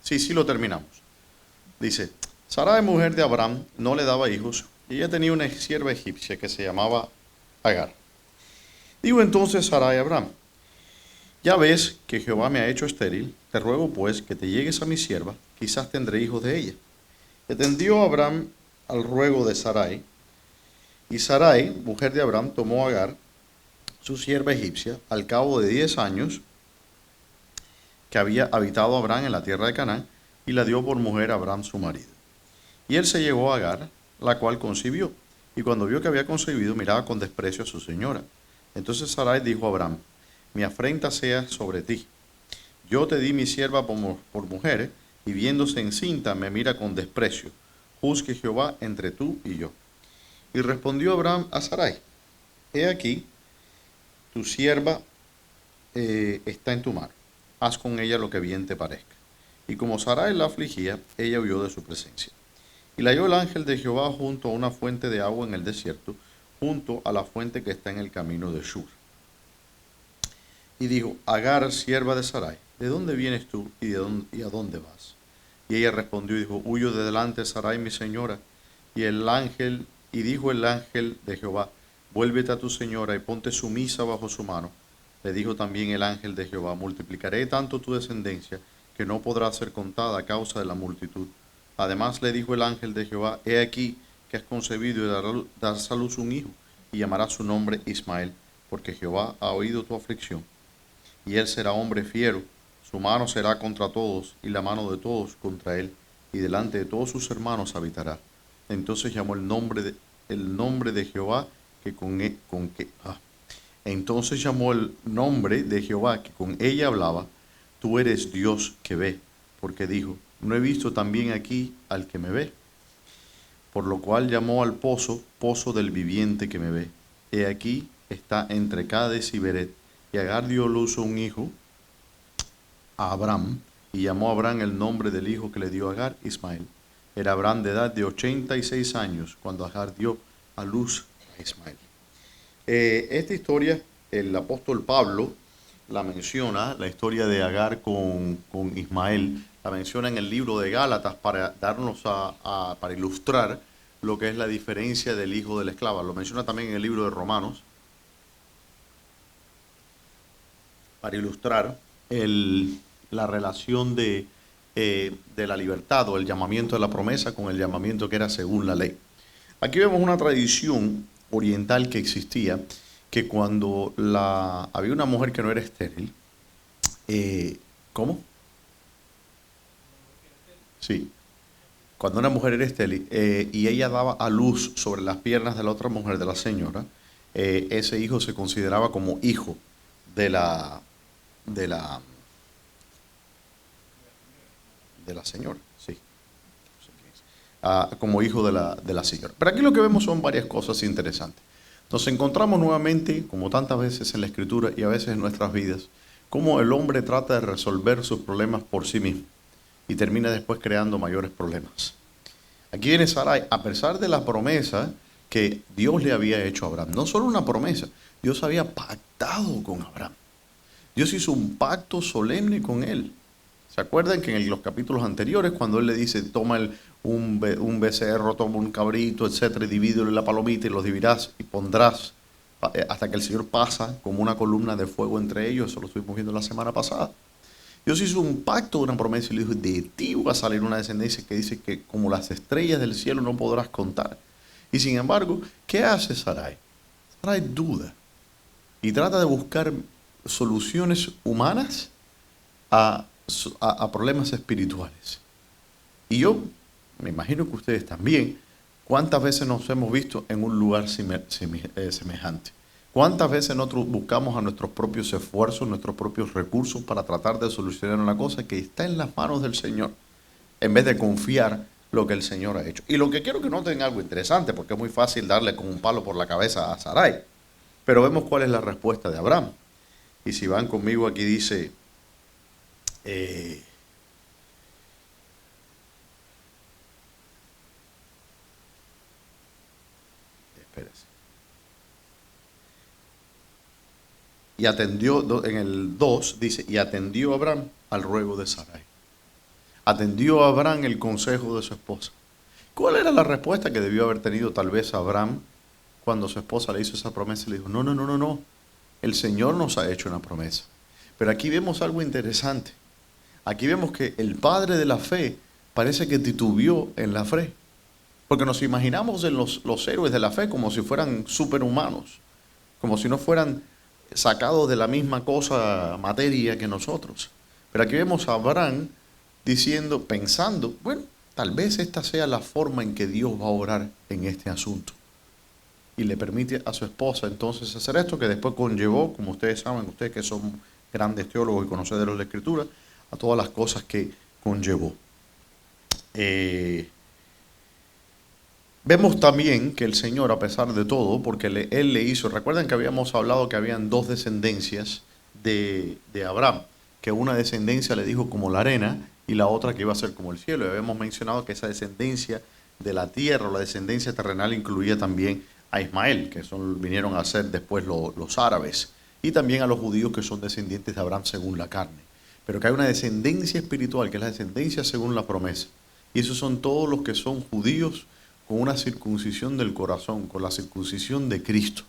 Sí, sí lo terminamos. Dice, Sarai, mujer de Abraham, no le daba hijos, y ella tenía una sierva egipcia que se llamaba Agar. Dijo entonces Sarai a Abraham, ya ves que Jehová me ha hecho estéril, te ruego pues que te llegues a mi sierva, quizás tendré hijos de ella. Y atendió Abraham al ruego de Sarai, y Sarai, mujer de Abraham, tomó a Agar, su sierva egipcia, al cabo de 10 años que había habitado Abraham en la tierra de Canaán, y la dio por mujer a Abraham su marido. Y él se llegó a Agar, la cual concibió, y cuando vio que había concebido, miraba con desprecio a su señora. Entonces Sarai dijo a Abraham, mi afrenta sea sobre ti. Yo te di mi sierva por mujer, y viéndose encinta me mira con desprecio. Juzgue Jehová entre tú y yo. Y respondió Abraham a Sarai, he aquí, tu sierva está en tu mano. Haz con ella lo que bien te parezca. Y como Sarai la afligía, ella huyó de su presencia. Y la halló el ángel de Jehová junto a una fuente de agua en el desierto, junto a la fuente que está en el camino de Shur. Y dijo, Agar, sierva de Sarai, ¿de dónde vienes tú y a dónde vas? Y ella respondió y dijo, huyo de delante de Sarai, mi señora. Y dijo el ángel de Jehová, vuélvete a tu señora y ponte sumisa bajo su mano. Le dijo también el ángel de Jehová, multiplicaré tanto tu descendencia que no podrá ser contada a causa de la multitud. Además le dijo el ángel de Jehová, he aquí que has concebido y darás a luz un hijo, y llamarás su nombre Ismael, porque Jehová ha oído tu aflicción. Y él será hombre fiero, su mano será contra todos, y la mano de todos contra él, y delante de todos sus hermanos habitará. Entonces llamó el nombre de Jehová Entonces llamó el nombre de Jehová que con ella hablaba, tú eres Dios que ve, porque dijo, no he visto también aquí al que me ve. Por lo cual llamó al pozo, pozo del viviente que me ve. He aquí está entre Cades y Beret. Y Agar dio luz a un hijo, a Abraham, y llamó a Abraham el nombre del hijo que le dio a Agar, Ismael. Era Abraham de edad de 86 años cuando Agar dio a luz a Ismael. Esta historia, el apóstol Pablo la menciona, la historia de Agar con Ismael, la menciona en el libro de Gálatas para darnos para ilustrar lo que es la diferencia del hijo de la esclava. Lo menciona también en el libro de Romanos para ilustrar la relación de la libertad o el llamamiento de la promesa con el llamamiento que era según la ley. Aquí vemos una tradición oriental que existía, que cuando había una mujer que no era estéril, ¿cómo? Sí, cuando una mujer era estéril y ella daba a luz sobre las piernas de la otra mujer, de la señora, ese hijo se consideraba como hijo de la, de la, de la señora, sí, como hijo de la señora. Pero aquí lo que vemos son varias cosas interesantes. Nos encontramos nuevamente, como tantas veces en la Escritura y a veces en nuestras vidas, cómo el hombre trata de resolver sus problemas por sí mismo y termina después creando mayores problemas. Aquí viene Sarai, a pesar de la promesa que Dios le había hecho a Abraham. No solo una promesa, Dios había pactado con Abraham. Dios hizo un pacto solemne con él. ¿Se acuerdan que en los capítulos anteriores, cuando él le dice, toma un becerro, toma un cabrito, etcétera, y divídelo en la palomita y los dividirás y pondrás hasta que el Señor pasa como una columna de fuego entre ellos? Eso lo estuvimos viendo la semana pasada. Dios hizo un pacto, una promesa, y le dijo, de ti va a salir una descendencia que dice que como las estrellas del cielo no podrás contar. Y sin embargo, ¿qué hace Sarai? Sarai duda y trata de buscar soluciones humanas a problemas espirituales. Y yo me imagino que ustedes también, ¿cuántas veces nos hemos visto en un lugar semejante? ¿Cuántas veces nosotros buscamos a nuestros propios esfuerzos, nuestros propios recursos para tratar de solucionar una cosa que está en las manos del Señor, en vez de confiar lo que el Señor ha hecho? Y lo que quiero que noten algo interesante, porque es muy fácil darle con un palo por la cabeza a Sarai, pero vemos cuál es la respuesta de Abraham. Y si van conmigo aquí dice, espérese. Y atendió, en el 2 dice, y atendió Abraham al ruego de Sarai. ¿Atendió a Abraham el consejo de su esposa? ¿Cuál era la respuesta que debió haber tenido tal vez Abraham cuando su esposa le hizo esa promesa y le dijo, no, no, no, no, no, el Señor nos ha hecho una promesa? Pero aquí vemos algo interesante. Aquí vemos que el padre de la fe parece que titubeó en la fe. Porque nos imaginamos en los héroes de la fe como si fueran superhumanos, como si no fueran sacados de la misma cosa, materia que nosotros. Pero aquí vemos a Abraham diciendo, pensando, bueno, tal vez esta sea la forma en que Dios va a obrar en este asunto. Y le permite a su esposa entonces hacer esto, que después conllevó, como ustedes saben, ustedes que son grandes teólogos y conocedores de la Escritura, a todas las cosas que conllevó. Vemos también que el Señor, a pesar de todo, porque Él le hizo, recuerden que habíamos hablado que habían dos descendencias de Abraham, que una descendencia le dijo como la arena y la otra que iba a ser como el cielo. Y habíamos mencionado que esa descendencia de la tierra, o la descendencia terrenal, incluía también a Ismael, que vinieron a ser después los árabes, y también a los judíos que son descendientes de Abraham según la carne. Pero que hay una descendencia espiritual, que es la descendencia según la promesa. Y esos son todos los que son judíos con una circuncisión del corazón, con la circuncisión de Cristo.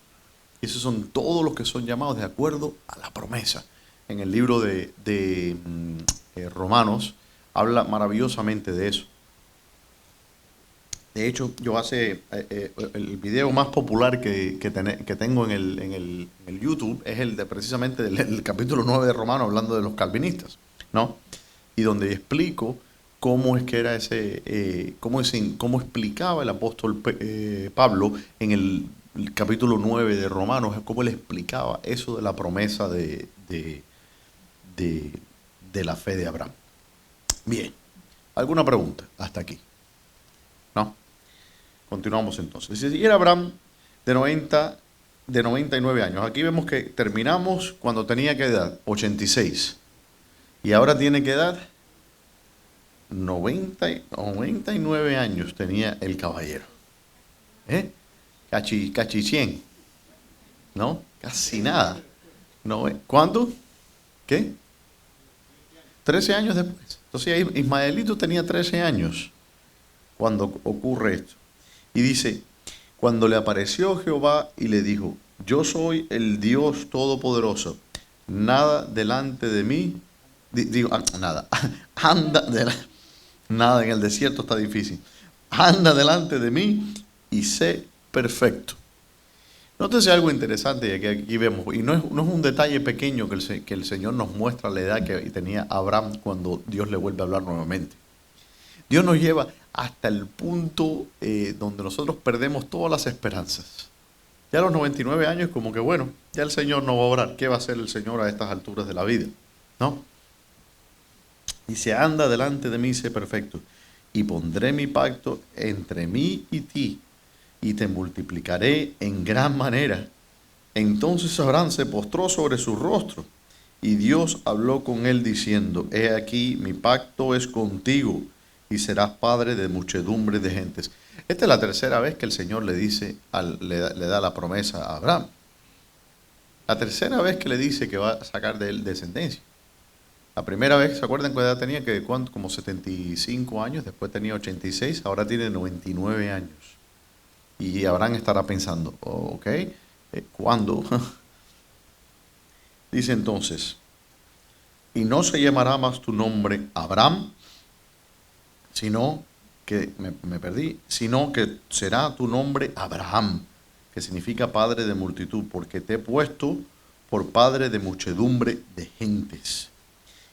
Y esos son todos los que son llamados de acuerdo a la promesa. En el libro de Romanos habla maravillosamente de eso. De hecho, yo el video más popular que tengo en el YouTube es el de precisamente el capítulo 9 de Romanos, hablando de los calvinistas, ¿no? Y donde explico cómo es que era cómo explicaba el apóstol Pablo en el capítulo 9 de Romanos, cómo él explicaba eso de la promesa de la fe de Abraham. Bien, ¿alguna pregunta hasta aquí? ¿No? Continuamos entonces. Y era Abraham de 99 años. Aquí vemos que terminamos cuando tenía ¿qué edad? 86. Y ahora tiene ¿qué edad? 99 años tenía el caballero. Cachi 100. ¿No? Casi nada. ¿No? ¿Cuánto? ¿Qué? 13 años después. Entonces Ismaelito tenía 13 años cuando ocurre esto. Y dice, cuando le apareció Jehová y le dijo, yo soy el Dios Todopoderoso, nada delante de mí, nada, nada en el desierto está difícil, anda delante de mí y sé perfecto. Nótese algo interesante que aquí vemos, y no es un detalle pequeño que el Señor nos muestra la edad que tenía Abraham cuando Dios le vuelve a hablar nuevamente. Dios nos lleva hasta el punto donde nosotros perdemos todas las esperanzas. Ya a los 99 años como que bueno, ya el Señor no va a orar. ¿Qué va a hacer el Señor a estas alturas de la vida? ¿No? Dice, anda delante de mí, sé perfecto, y pondré mi pacto entre mí y ti, y te multiplicaré en gran manera. Entonces Abraham se postró sobre su rostro, y Dios habló con él diciendo, he aquí, mi pacto es contigo, y serás padre de muchedumbre de gentes. Esta es la tercera vez que el Señor le dice, le da la promesa a Abraham. La tercera vez que le dice que va a sacar de él descendencia. La primera vez, ¿se acuerdan qué edad tenía? Que como 75 años, después tenía 86, ahora tiene 99 años. Y Abraham estará pensando, ok, ¿cuándo? Dice entonces, y no se llamará más tu nombre Abraham, sino que, me perdí, sino que será tu nombre Abraham, que significa padre de multitud, porque te he puesto por padre de muchedumbre de gentes.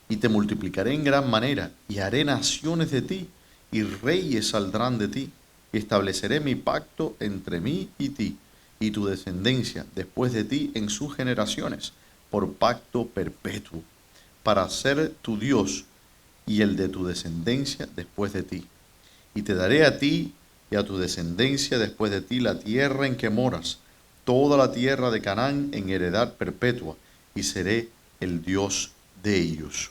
Y te multiplicaré en gran manera, y haré naciones de ti, y reyes saldrán de ti, y estableceré mi pacto entre mí y ti, y tu descendencia después de ti en sus generaciones, por pacto perpetuo, para ser tu Dios y el de tu descendencia después de ti. Y te daré a ti y a tu descendencia después de ti la tierra en que moras, toda la tierra de Canaán en heredad perpetua, y seré el Dios de ellos.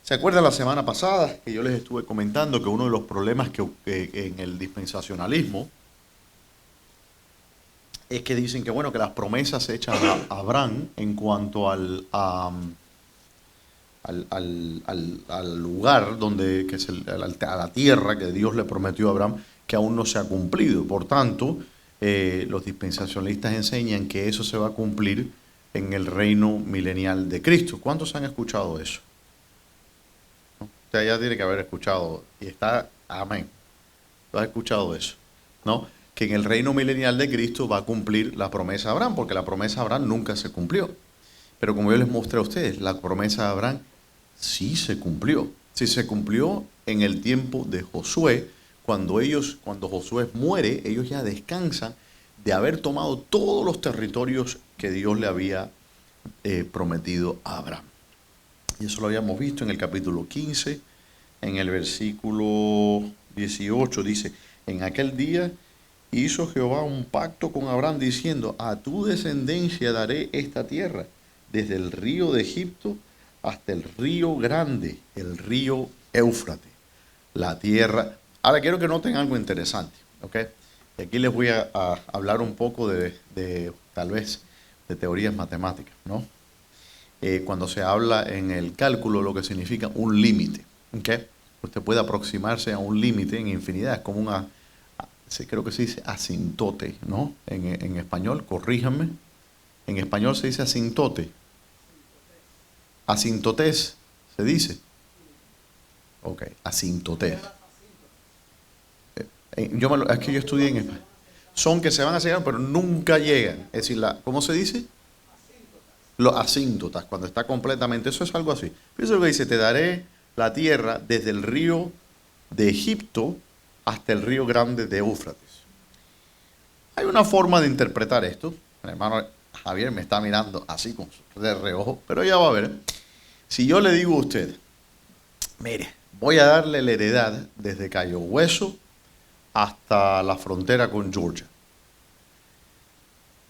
¿Se acuerdan la semana pasada que yo les estuve comentando que uno de los problemas que en el dispensacionalismo es que dicen que bueno, que las promesas hechas a Abraham en cuanto al lugar donde, que es a la tierra que Dios le prometió a Abraham, que aún no se ha cumplido. Por tanto, los dispensacionalistas enseñan que eso se va a cumplir en el reino milenial de Cristo. ¿Cuántos han escuchado eso? ¿No? Usted ya tiene que haber escuchado, y está, amén. ¿Tú has escuchado eso? ¿No? Que en el reino milenial de Cristo va a cumplir la promesa de Abraham, porque la promesa de Abraham nunca se cumplió. Pero como yo les mostré a ustedes, la promesa de Abraham sí se cumplió. Sí se cumplió en el tiempo de Josué, cuando Josué muere, ellos ya descansan de haber tomado todos los territorios que Dios le había prometido a Abraham. Y eso lo habíamos visto en el capítulo 15, en el versículo 18, dice, en aquel día hizo Jehová un pacto con Abraham diciendo, a tu descendencia daré esta tierra, desde el río de Egipto hasta el río grande, el río Éufrates, la tierra. Ahora quiero que noten algo interesante, ¿ok? Y aquí les voy a hablar un poco de tal vez de teorías matemáticas, ¿no? Cuando se habla en el cálculo lo que significa un límite, ¿ok? Usted puede aproximarse a un límite en infinidad, es como una, creo que se dice asintote, ¿no? En español, corríjanme, en español se dice asintote. Asintotés, se dice. Ok, asintotés. Es que yo estudié en español. Son que se van a llegar, pero nunca llegan. Es decir, ¿cómo se dice? Los asíntotas, cuando está completamente, eso es algo así. Fíjese lo que dice, te daré la tierra desde el río de Egipto hasta el río grande de Éufrates. Hay una forma de interpretar esto. El hermano Javier me está mirando así de reojo, pero ya va a ver. Si yo le digo a usted, mire, voy a darle la heredad desde Cayo Hueso hasta la frontera con Georgia.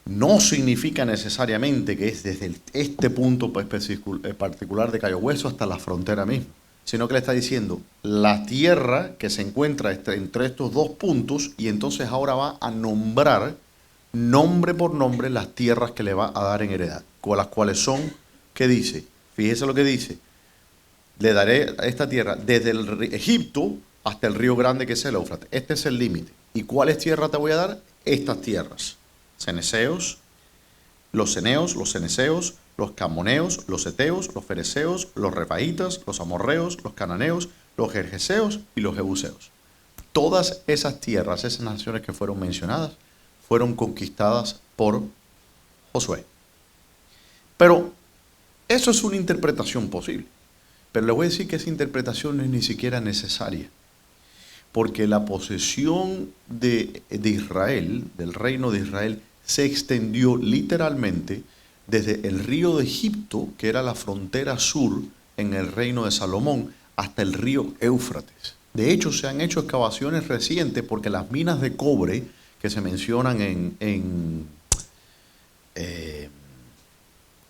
No significa necesariamente que es desde este punto particular de Cayo Hueso hasta la frontera misma, sino que le está diciendo la tierra que se encuentra entre estos dos puntos, y entonces ahora va a nombrar nombre por nombre las tierras que le va a dar en heredad, con las cuales son, ¿qué dice? Fíjese lo que dice, le daré esta tierra desde el Egipto hasta el río grande que es el Éufrates. Este es el límite. ¿Y cuáles tierras te voy a dar? Estas tierras. Ceneseos, los ceneos, los ceneseos, los camoneos, los eteos, los fereceos, los refaitas, los amorreos, los cananeos, los gergeseos y los jebuseos. Todas esas tierras, esas naciones que fueron mencionadas, fueron conquistadas por Josué. Pero eso es una interpretación posible. Pero le voy a decir que esa interpretación no es ni siquiera necesaria. Porque la posesión de Israel, del reino de Israel, se extendió literalmente desde el río de Egipto, que era la frontera sur en el reino de Salomón, hasta el río Éufrates. De hecho, se han hecho excavaciones recientes porque las minas de cobre que se mencionan en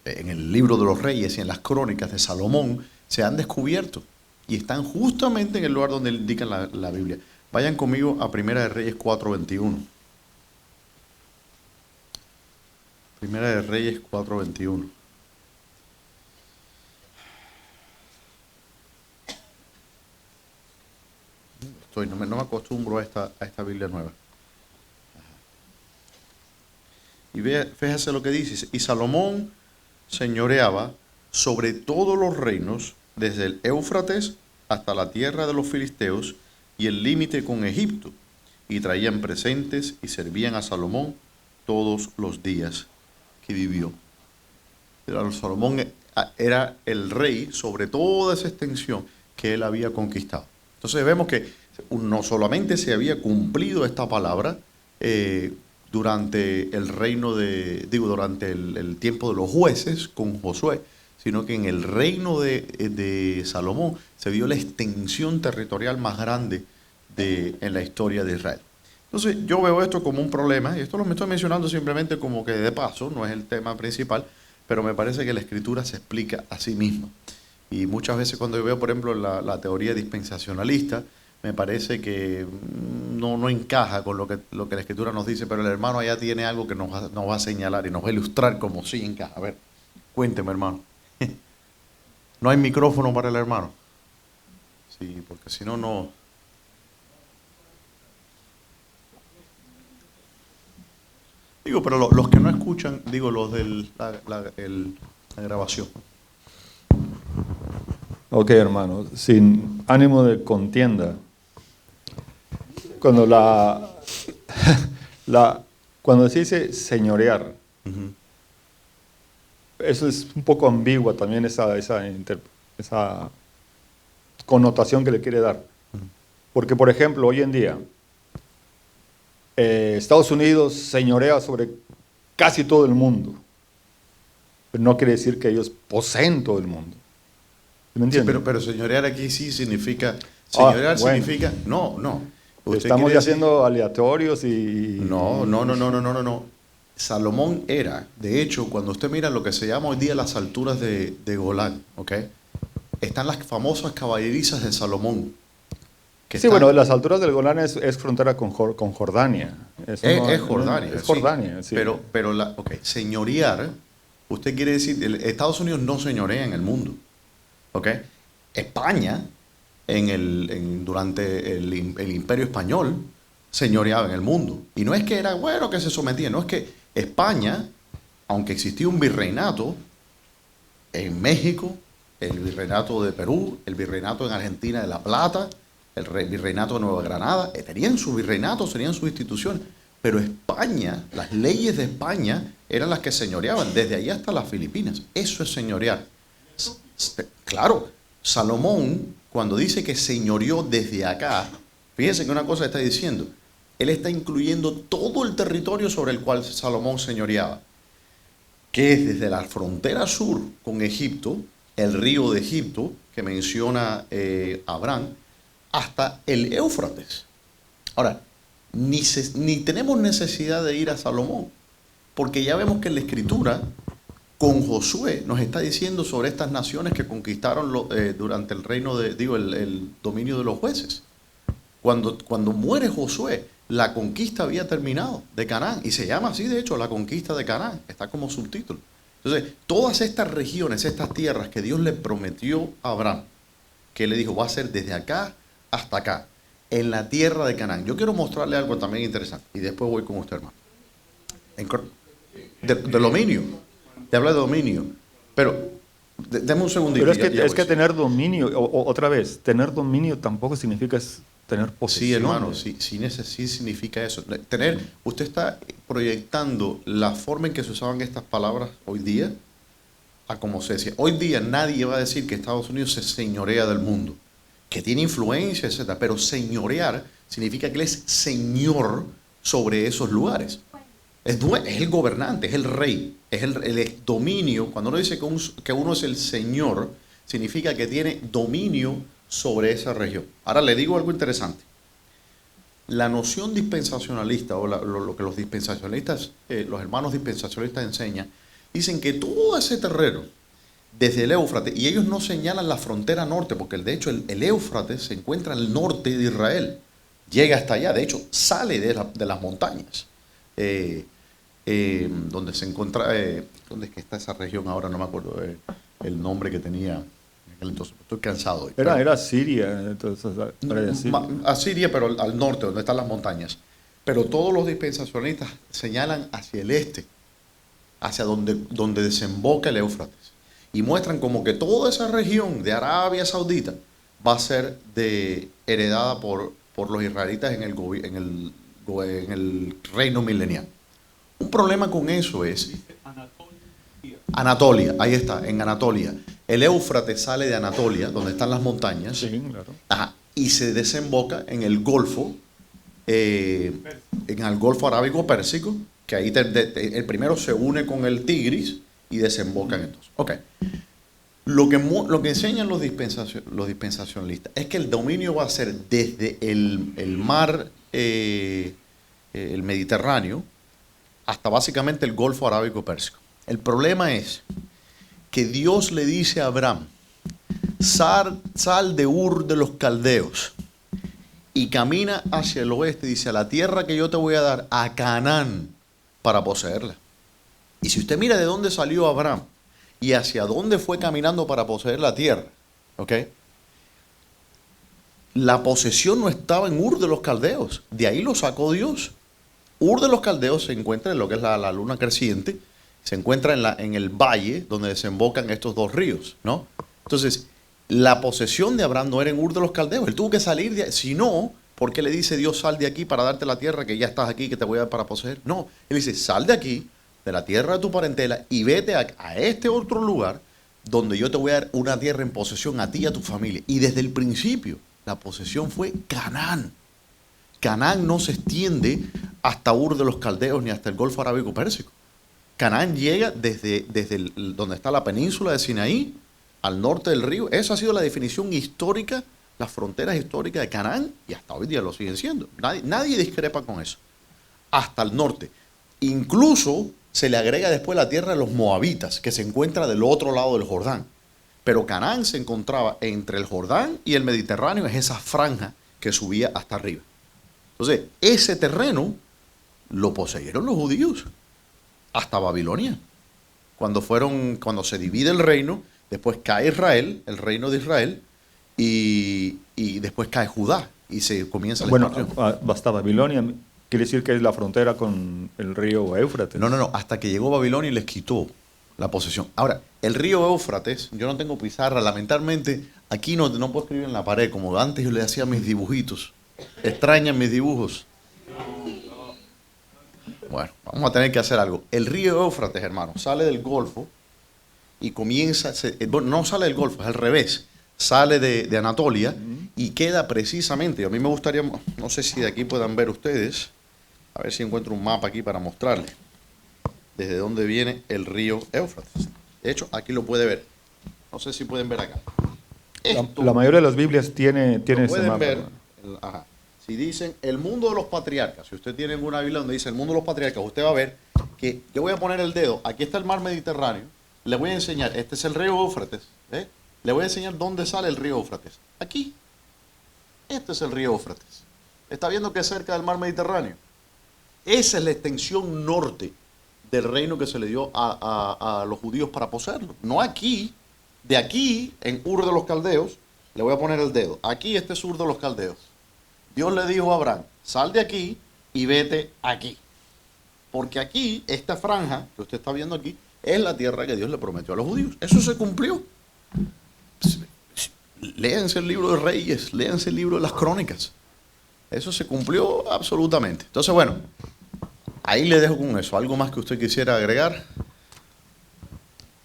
el libro de los reyes y en las crónicas de Salomón se han descubierto y están justamente en el lugar donde indica la Biblia. Vayan conmigo a Primera de Reyes 4:21. Primera de Reyes 4:21. No me acostumbro a esta Biblia nueva. Y fíjese lo que dice. Y Salomón señoreaba sobre todos los reinos, desde el Éufrates hasta la tierra de los filisteos y el límite con Egipto, y traían presentes y servían a Salomón todos los días que vivió. Salomón era el rey sobre toda esa extensión que él había conquistado. Entonces vemos que no solamente se había cumplido esta palabra durante el reino durante el tiempo de los jueces con Josué, sino que en el reino de Salomón se vio la extensión territorial más grande en la historia de Israel. Entonces yo veo esto como un problema, y esto lo estoy mencionando simplemente como que de paso, no es el tema principal, pero me parece que la Escritura se explica a sí misma. Y muchas veces cuando yo veo, por ejemplo, la teoría dispensacionalista, me parece que no encaja con lo que la Escritura nos dice, pero el hermano allá tiene algo que nos va a señalar y nos va a ilustrar como sí encaja. A ver, cuénteme, hermano. No hay micrófono para el hermano. Sí, porque si no, no. Digo, pero los que no escuchan, digo, los de la grabación. Ok, hermano, sin ánimo de contienda. Cuando cuando se dice señorear, eso es un poco ambigua también esa connotación que le quiere dar. Porque, por ejemplo, hoy en día, Estados Unidos señorea sobre casi todo el mundo. Pero no quiere decir que ellos poseen todo el mundo. ¿Me entiendes? Sí, pero señorear aquí sí significa... Señorear bueno. significa... No. Estamos ya siendo aleatorios y... No. Salomón era, de hecho, cuando usted mira lo que se llama hoy día las alturas de Golán, ¿ok? Están las famosas caballerizas de Salomón. Sí, bueno, las alturas del Golán es frontera con Jordania. Es Jordania. Es Jordania, sí. Pero señorear, usted quiere decir, Estados Unidos no señorea en el mundo, ¿ok? España, durante el Imperio Español, señoreaba en el mundo. Y no es que era bueno que se sometía, no es que España, aunque existía un virreinato en México, el virreinato de Perú, el virreinato en Argentina de La Plata, el virreinato de Nueva Granada, tenían sus virreinatos, tenían sus instituciones, pero España, las leyes de España eran las que señoreaban, desde ahí hasta las Filipinas. Eso es señorear. Claro, Salomón, cuando dice que señoreó desde acá, fíjense que una cosa está diciendo, él está incluyendo todo el territorio sobre el cual Salomón señoreaba, que es desde la frontera sur con Egipto, el río de Egipto, que menciona Abraham, hasta el Éufrates. Ahora, ni tenemos necesidad de ir a Salomón, porque ya vemos que en la Escritura, con Josué, nos está diciendo sobre estas naciones que conquistaron durante el reino el dominio de los jueces. Cuando muere Josué, la conquista había terminado de Canaán, y se llama así, de hecho, la conquista de Canaán, está como subtítulo. Entonces, todas estas regiones, estas tierras que Dios le prometió a Abraham, que le dijo, va a ser desde acá hasta acá, en la tierra de Canaán. Yo quiero mostrarle algo también interesante, y después voy con usted, hermano. De dominio, te habla de dominio, pero deme un segundito. Pero es que tener dominio, otra vez, tener dominio tampoco significa tener posesión. Sí, hermano, sí significa eso. Usted está proyectando la forma en que se usaban estas palabras hoy día a como se decía. Hoy día nadie va a decir que Estados Unidos se señorea del mundo, que tiene influencia, etcétera, pero señorear significa que él es señor sobre esos lugares. Es el gobernante, es el rey, es el dominio. Cuando uno dice que uno es el señor, significa que tiene dominio sobre esa región. Ahora le digo algo interesante. La noción dispensacionalista, o lo que los dispensacionalistas, los hermanos dispensacionalistas enseñan, dicen que todo ese terreno, desde el Éufrates, y ellos no señalan la frontera norte, porque de hecho el Éufrates se encuentra al norte de Israel, llega hasta allá, de hecho sale de las montañas, donde se encuentra, ¿dónde es que está esa región ahora? No me acuerdo el nombre que tenía en aquel entonces, estoy cansado hoy. Era Siria, entonces, a Siria, pero al norte, donde están las montañas. Pero todos los dispensacionalistas señalan hacia el este, hacia donde desemboca el Éufrates. Y muestran como que toda esa región de Arabia Saudita va a ser heredada por los israelitas en el reino milenial. Un problema con eso es Anatolia, ahí está, en Anatolia. El Éufrates sale de Anatolia, donde están las montañas, sí, claro. Y se desemboca en el Golfo, en el Golfo Arábigo Pérsico, que ahí el primero se une con el Tigris y desembocan entonces. Ok. Lo que enseñan los dispensacionalistas es que el dominio va a ser desde el mar, el Mediterráneo, hasta básicamente el Golfo Arábigo Pérsico. El problema es que Dios le dice a Abraham, sal de Ur de los Caldeos y camina hacia el oeste, dice, a la tierra que yo te voy a dar, a Canaán, para poseerla. Y si usted mira de dónde salió Abraham y hacia dónde fue caminando para poseer la tierra. ¿Ok? La posesión no estaba en Ur de los Caldeos, de ahí lo sacó Dios. Ur de los Caldeos se encuentra en lo que es la luna creciente, se encuentra en el valle donde desembocan estos dos ríos, ¿no? Entonces, la posesión de Abraham no era en Ur de los Caldeos, él tuvo que salir de ahí. Si no, ¿por qué le dice Dios sal de aquí para darte la tierra que ya estás aquí, que te voy a dar para poseer? No, él dice sal de aquí, de la tierra de tu parentela, y vete a este otro lugar donde yo te voy a dar una tierra en posesión a ti y a tu familia. Y desde el principio, la posesión fue Canaán. Canaán no se extiende hasta Ur de los Caldeos ni hasta el Golfo Arábico Pérsico. Canaán llega desde donde está la península de Sinaí, al norte del río. Esa ha sido la definición histórica, las fronteras históricas de Canaán, y hasta hoy día lo siguen siendo. Nadie discrepa con eso. Hasta el norte. Incluso se le agrega después la tierra de los moabitas, que se encuentra del otro lado del Jordán. Pero Canaán se encontraba entre el Jordán y el Mediterráneo, es esa franja que subía hasta arriba. Entonces, ese terreno lo poseyeron los judíos hasta Babilonia. Cuando se divide el reino, después cae Israel, el reino de Israel, y después cae Judá y se comienza la expansión. Hasta Babilonia quiere decir que es la frontera con el río Éufrates. No, hasta que llegó Babilonia y les quitó la posesión. Ahora, el río Éufrates, yo no tengo pizarra, lamentablemente aquí no puedo escribir en la pared, como antes yo le hacía mis dibujitos. ¿Extrañan mis dibujos? Bueno, vamos a tener que hacer algo. El río Éufrates, hermano, sale del Golfo y comienza, bueno, no sale del Golfo, es al revés, sale de Anatolia y queda precisamente, a mí me gustaría, no sé si de aquí puedan ver ustedes, a ver si encuentro un mapa aquí para mostrarles desde dónde viene el río Éufrates. De hecho, aquí lo puede ver. No sé si pueden ver acá. La mayoría de las Biblias tiene ese pueden mapa. ver, si dicen el mundo de los patriarcas, si usted tiene una Biblia donde dice el mundo de los patriarcas, usted va a ver que yo voy a poner el dedo, aquí está el mar Mediterráneo, le voy a enseñar, este es el río Éufrates, le voy a enseñar dónde sale el río Éufrates. Aquí, este es el río Éufrates. ¿Está viendo que es cerca del mar Mediterráneo? Esa es la extensión norte del reino que se le dio a los judíos para poseerlo. No aquí, de aquí, en Ur de los Caldeos, le voy a poner el dedo. Aquí este es Ur de los Caldeos. Dios le dijo a Abraham, sal de aquí y vete aquí. Porque aquí, esta franja que usted está viendo aquí, es la tierra que Dios le prometió a los judíos. Eso se cumplió. Léanse el libro de Reyes, léanse el libro de las Crónicas. Eso se cumplió absolutamente. Entonces, bueno, ahí le dejo con eso. ¿Algo más que usted quisiera agregar?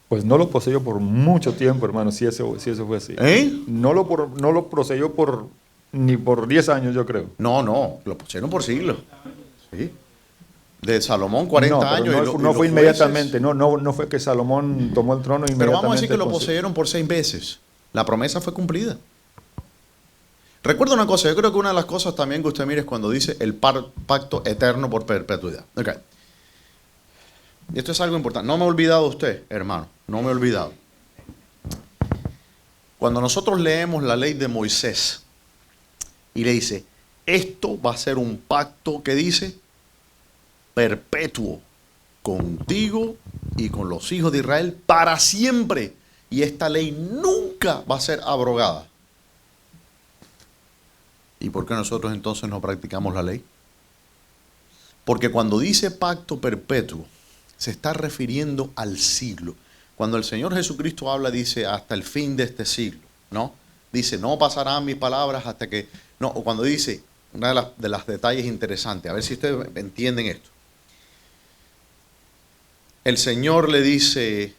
Pues no lo poseyó por mucho tiempo, hermano, si eso fue así. No lo poseyó ni por 10 años, yo creo. No, lo poseyeron por siglos. Sí. De Salomón, 40 años. No fue inmediatamente, no fue que Salomón tomó el trono inmediatamente. Pero vamos a decir que lo poseyeron por 6 veces. La promesa fue cumplida. Recuerda una cosa, yo creo que una de las cosas también que usted mire es cuando dice el pacto eterno por perpetuidad. Okay. Y esto es algo importante. No me he olvidado de usted, hermano. No me he olvidado. Cuando nosotros leemos la ley de Moisés y le dice, esto va a ser un pacto que dice perpetuo contigo y con los hijos de Israel para siempre. Y esta ley nunca va a ser abrogada. ¿Y por qué nosotros entonces no practicamos la ley? Porque cuando dice pacto perpetuo, se está refiriendo al siglo. Cuando el Señor Jesucristo habla, dice hasta el fin de este siglo, ¿no? Dice, no pasarán mis palabras hasta que... No, o cuando dice, una de las detalles interesantes, a ver si ustedes entienden esto. El Señor le dice,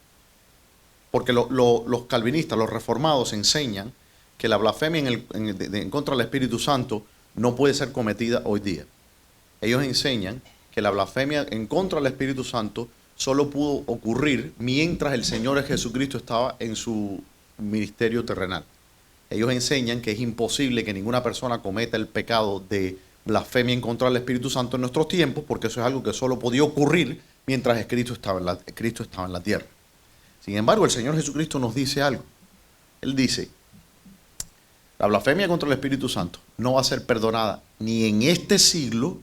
porque los calvinistas, los reformados enseñan que la blasfemia en contra del Espíritu Santo no puede ser cometida hoy día. Ellos enseñan que la blasfemia en contra del Espíritu Santo solo pudo ocurrir mientras el Señor Jesucristo estaba en su ministerio terrenal. Ellos enseñan que es imposible que ninguna persona cometa el pecado de blasfemia en contra del Espíritu Santo en nuestros tiempos, porque eso es algo que solo podía ocurrir mientras Cristo estaba en la tierra. Sin embargo, el Señor Jesucristo nos dice algo. Él dice, la blasfemia contra el Espíritu Santo no va a ser perdonada ni en este siglo,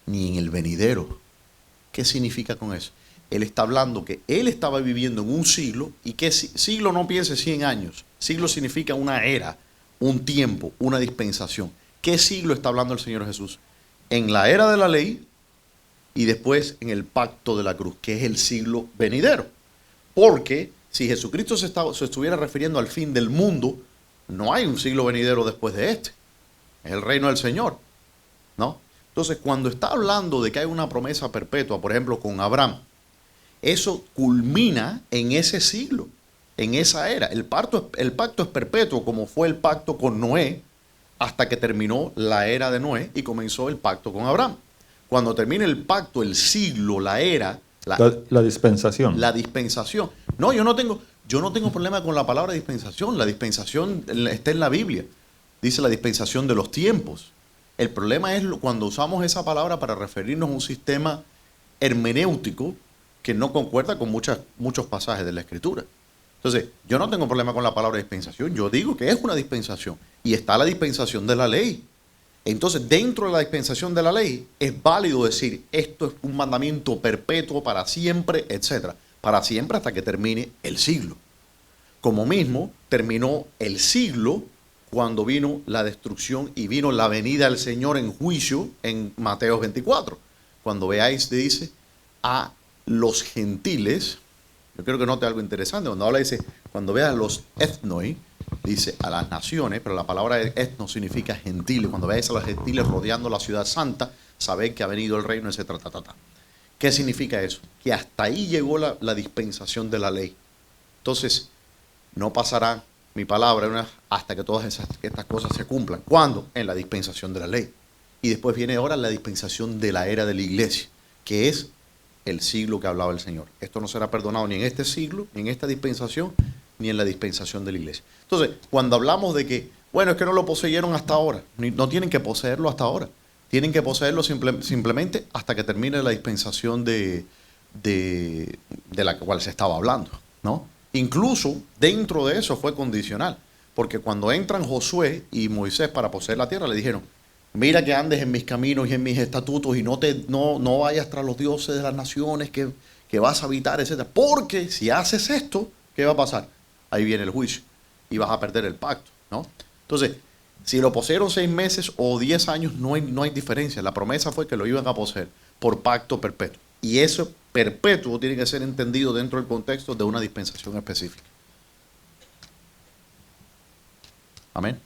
ni en el venidero. ¿Qué significa con eso? Él está hablando que él estaba viviendo en un siglo, y que siglo no piense 100 años. Siglo significa una era, un tiempo, una dispensación. ¿Qué siglo está hablando el Señor Jesús? En la era de la ley y después en el pacto de la cruz, que es el siglo venidero. Porque si Jesucristo se estuviera refiriendo al fin del mundo, no hay un siglo venidero después de este. Es el reino del Señor, ¿no? Entonces, cuando está hablando de que hay una promesa perpetua, por ejemplo, con Abraham, eso culmina en ese siglo, en esa era. El pacto es perpetuo, como fue el pacto con Noé, hasta que terminó la era de Noé y comenzó el pacto con Abraham. Cuando termine el pacto, el siglo, la era, la dispensación. La dispensación. No, yo no tengo problema con la palabra dispensación. La dispensación está en la Biblia. Dice la dispensación de los tiempos. El problema es cuando usamos esa palabra para referirnos a un sistema hermenéutico que no concuerda con muchos pasajes de la Escritura. Entonces, yo no tengo problema con la palabra dispensación. Yo digo que es una dispensación. Y está la dispensación de la ley. Entonces, dentro de la dispensación de la ley, es válido decir, esto es un mandamiento perpetuo para siempre, etc. Para siempre hasta que termine el siglo. Como mismo, terminó el siglo cuando vino la destrucción y vino la venida del Señor en juicio en Mateo 24. Cuando veáis, dice, a los gentiles. Yo quiero que note algo interesante. Cuando habla, dice, cuando veas a los ethnoi, dice a las naciones, pero la palabra etno significa gentiles. Cuando veáis a los gentiles rodeando la ciudad santa, sabéis que ha venido el reino, etc. ¿Qué significa eso? Que hasta ahí llegó la dispensación de la ley. Entonces, no pasará mi palabra hasta que todas estas cosas se cumplan. ¿Cuándo? En la dispensación de la ley. Y después viene ahora la dispensación de la era de la iglesia, que es el siglo que hablaba el Señor. Esto no será perdonado ni en este siglo, ni en esta dispensación, ni en la dispensación de la iglesia. Entonces, cuando hablamos de que, bueno, es que no lo poseyeron hasta ahora, no tienen que poseerlo hasta ahora. Tienen que poseerlo simplemente hasta que termine la dispensación de la cual se estaba hablando, ¿no? Incluso dentro de eso fue condicional, porque cuando entran Josué y Moisés para poseer la tierra, le dijeron, mira que andes en mis caminos y en mis estatutos y no vayas tras los dioses de las naciones que vas a habitar, etc. Porque si haces esto, ¿qué va a pasar? Ahí viene el juicio y vas a perder el pacto, ¿no? Entonces, si lo poseyeron 6 meses o 10 años, no hay diferencia. La promesa fue que lo iban a poseer por pacto perpetuo. Y eso perpetuo tiene que ser entendido dentro del contexto de una dispensación específica. Amén.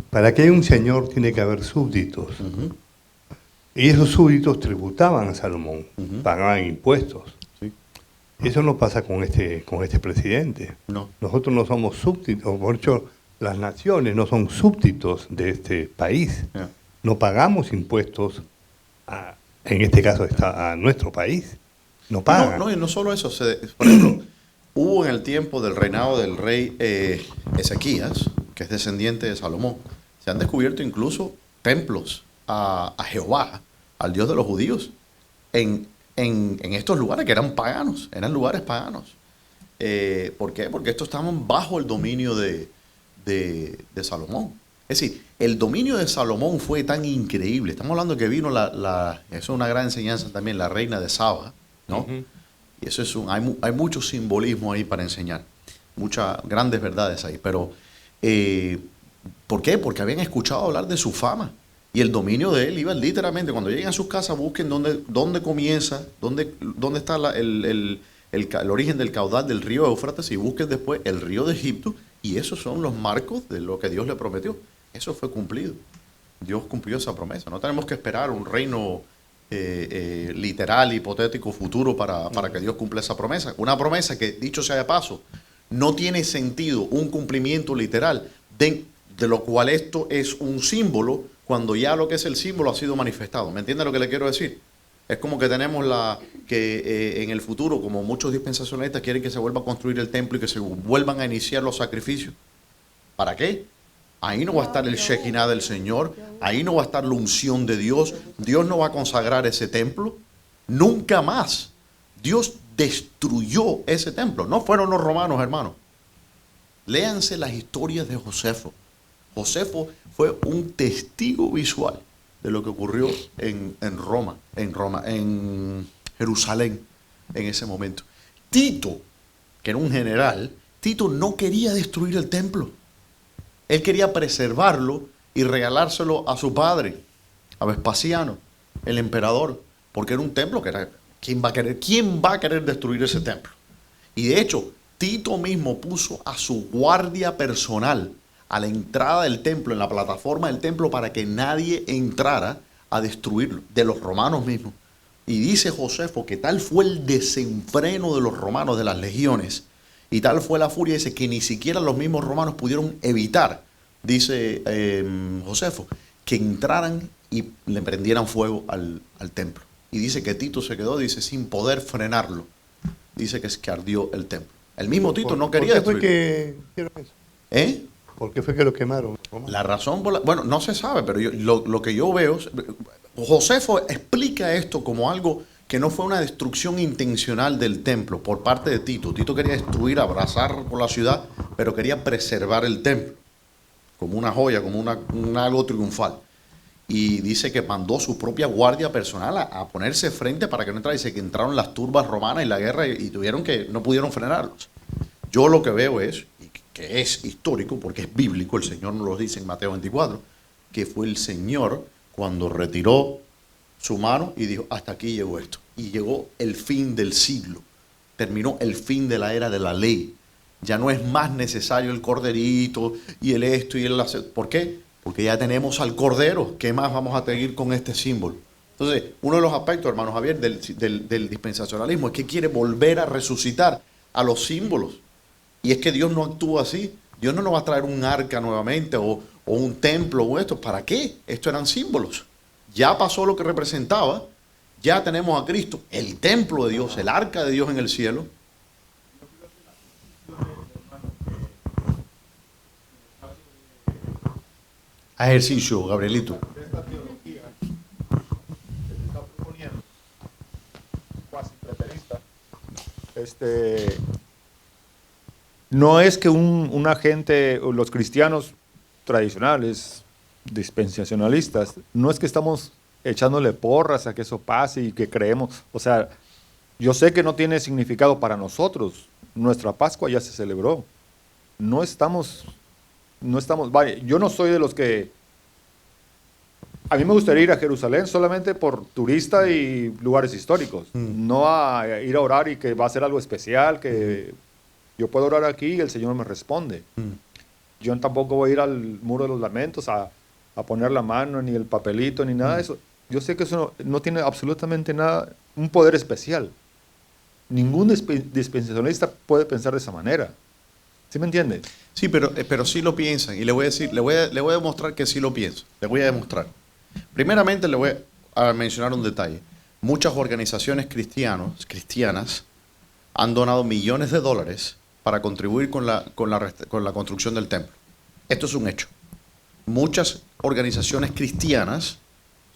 Para que haya un señor tiene que haber súbditos. Y esos súbditos tributaban a Salomón, pagaban impuestos. Sí. Eso no pasa con este presidente. No. Nosotros no somos súbditos, por hecho, las naciones no son súbditos de este país. Yeah. No pagamos impuestos, en este caso a nuestro país. No pagan. No, y no solo eso. Por ejemplo, hubo en el tiempo del reinado del rey Ezequías, que es descendiente de Salomón, se han descubierto incluso templos a Jehová, al Dios de los judíos, en estos lugares que eran paganos, eran lugares paganos. ¿Por qué? Porque estos estaban bajo el dominio de Salomón. Es decir, el dominio de Salomón fue tan increíble. Estamos hablando que vino eso es una gran enseñanza también, la reina de Saba, ¿no? Y eso hay mucho simbolismo ahí para enseñar, muchas grandes verdades ahí. Pero, ¿por qué? Porque habían escuchado hablar de su fama. Y el dominio de él iba literalmente, cuando lleguen a sus casas, busquen dónde comienza, dónde está el origen del caudal del río Éufrates, y busquen después el río de Egipto, y esos son los marcos de lo que Dios le prometió. Eso fue cumplido. Dios cumplió esa promesa. No tenemos que esperar un reino literal, hipotético, futuro para que Dios cumpla esa promesa. Una promesa que, dicho sea de paso, no tiene sentido un cumplimiento literal de lo cual esto es un símbolo, cuando ya lo que es el símbolo ha sido manifestado. ¿Me entiende lo que le quiero decir? Es como que tenemos en el futuro, como muchos dispensacionalistas quieren que se vuelva a construir el templo y que se vuelvan a iniciar los sacrificios. ¿Para qué? Ahí no va a estar el Shekinah del Señor, ahí no va a estar la unción de Dios, Dios no va a consagrar ese templo, nunca más. Dios destruyó ese templo. No fueron los romanos, hermanos. Léanse las historias de Josefo. Josefo fue un testigo visual de lo que ocurrió en Jerusalén en ese momento. Tito, que era un general, Tito no quería destruir el templo. Él quería preservarlo y regalárselo a su padre, a Vespasiano, el emperador, porque era un templo que era, ¿quién va a querer destruir ese templo? Y de hecho, Tito mismo puso a su guardia personal a la entrada del templo, en la plataforma del templo, para que nadie entrara a destruirlo, de los romanos mismos. Y dice Josefo que tal fue el desenfreno de los romanos, de las legiones, y tal fue la furia, dice, que ni siquiera los mismos romanos pudieron evitar, dice Josefo, que entraran y le prendieran fuego al templo. Y dice que Tito se quedó, dice, sin poder frenarlo. Dice que es que ardió el templo. El mismo Tito no quería destruirlo. ¿Por qué fue que hicieron eso? ¿Eh? ¿Por qué fue que lo quemaron? La razón bueno, no se sabe, pero lo que yo veo, Josefo explica esto como algo que no fue una destrucción intencional del templo por parte de Tito. Tito quería destruir, abrazar por la ciudad, pero quería preservar el templo como una joya, como algo triunfal. Y dice que mandó su propia guardia personal a ponerse frente para que no entrara. Dice que entraron las turbas romanas y la guerra y no pudieron frenarlos. Yo lo que veo es, que es histórico, porque es bíblico, el Señor nos lo dice en Mateo 24, que fue el Señor cuando retiró su mano y dijo, hasta aquí llegó esto. Y llegó el fin del siglo, terminó el fin de la era de la ley. Ya no es más necesario el corderito y el esto y el... ¿Por qué? Porque ya tenemos al Cordero. ¿Qué más vamos a seguir con este símbolo? Entonces, uno de los aspectos, hermano Javier, del dispensacionalismo es que quiere volver a resucitar a los símbolos. Y es que Dios no actúa así. Dios no nos va a traer un arca nuevamente o un templo o esto. ¿Para qué? Estos eran símbolos. Ya pasó lo que representaba. Ya tenemos a Cristo, el templo de Dios, el arca de Dios en el cielo. Ejercicio, Gabrielito. Esta teología que se está proponiendo, cuasi preterista, no es que una gente, los cristianos tradicionales, dispensacionalistas, no es que estamos echándole porras a que eso pase y que creemos, o sea, yo sé que no tiene significado para nosotros, nuestra Pascua ya se celebró, no estamos, vaya, yo no soy de los que, a mí me gustaría ir a Jerusalén solamente por turista y lugares históricos, no a ir a orar y que va a ser algo especial, que yo puedo orar aquí y el Señor me responde. Yo tampoco voy a ir al Muro de los Lamentos a poner la mano, ni el papelito, ni nada de eso. Yo sé que eso no tiene absolutamente nada, un poder especial. Ningún dispensacionalista puede pensar de esa manera. ¿Sí me entiende? Sí, pero sí lo piensan. Y le voy a decir, le voy a demostrar que sí lo pienso. Le voy a demostrar. Primeramente le voy a mencionar un detalle. Muchas organizaciones cristianas han donado millones de dólares para contribuir con la construcción del templo. Esto es un hecho. Muchas organizaciones cristianas,